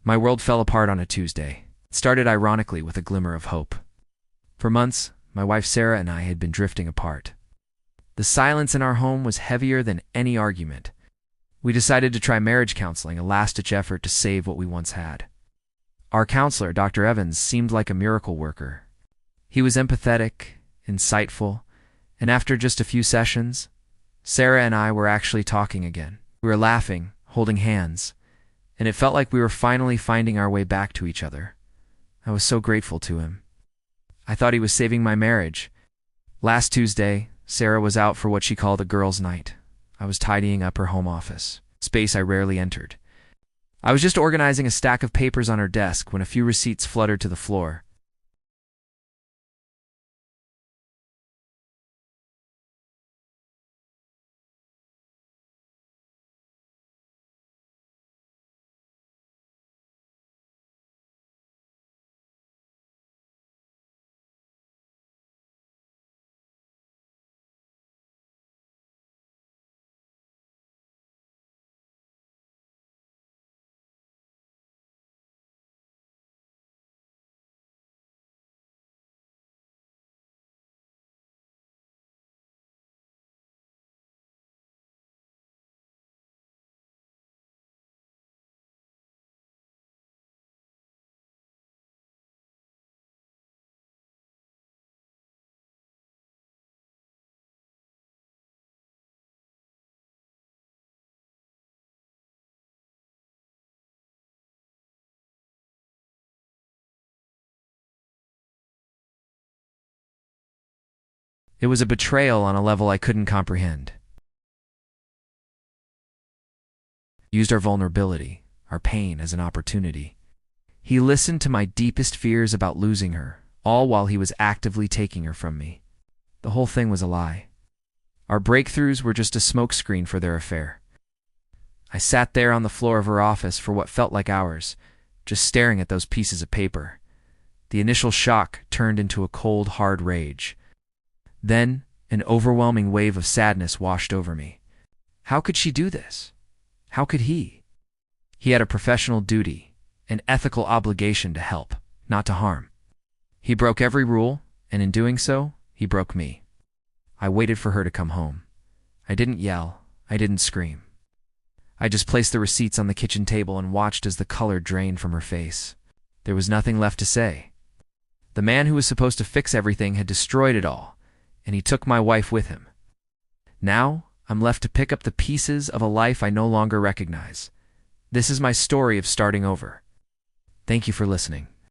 My world fell apart on a Tuesday. It started ironically with a glimmer of hope. For months, my wife Sarah and I had been drifting apart. The silence in our home was heavier than any argument. We decided to try marriage counseling, a last-ditch effort to save what we once had. Our counselor, Dr. Evans, seemed like a miracle worker. He was empathetic, insightful, and after just a few sessions, Sarah and I were actually talking again. We were laughing, holding hands, and it felt like we were finally finding our way back to each other. I was so grateful to him. I thought he was saving my marriage. Last Tuesday, Sarah was out for what she called a girls' night. I was tidying up her home office, space I rarely entered. I was just organizing a stack of papers on her desk when a few receipts fluttered to the floor. It was a betrayal on a level I couldn't comprehend. Used our vulnerability, our pain as an opportunity. He listened to my deepest fears about losing her, all while he was actively taking her from me. The whole thing was a lie. Our breakthroughs were just a smokescreen for their affair. I sat there on the floor of her office for what felt like hours, just staring at those pieces of paper. The initial shock turned into a cold, hard rage. Then, an overwhelming wave of sadness washed over me. How could she do this? How could he? He had a professional duty, an ethical obligation to help, not to harm. He broke every rule, and in doing so, he broke me. I waited for her to come home. I didn't yell. I didn't scream. I just placed the receipts on the kitchen table and watched as the color drained from her face. There was nothing left to say. The man who was supposed to fix everything had destroyed it all, and he took my wife with him. Now, I'm left to pick up the pieces of a life I no longer recognize. This is my story of starting over. Thank you for listening.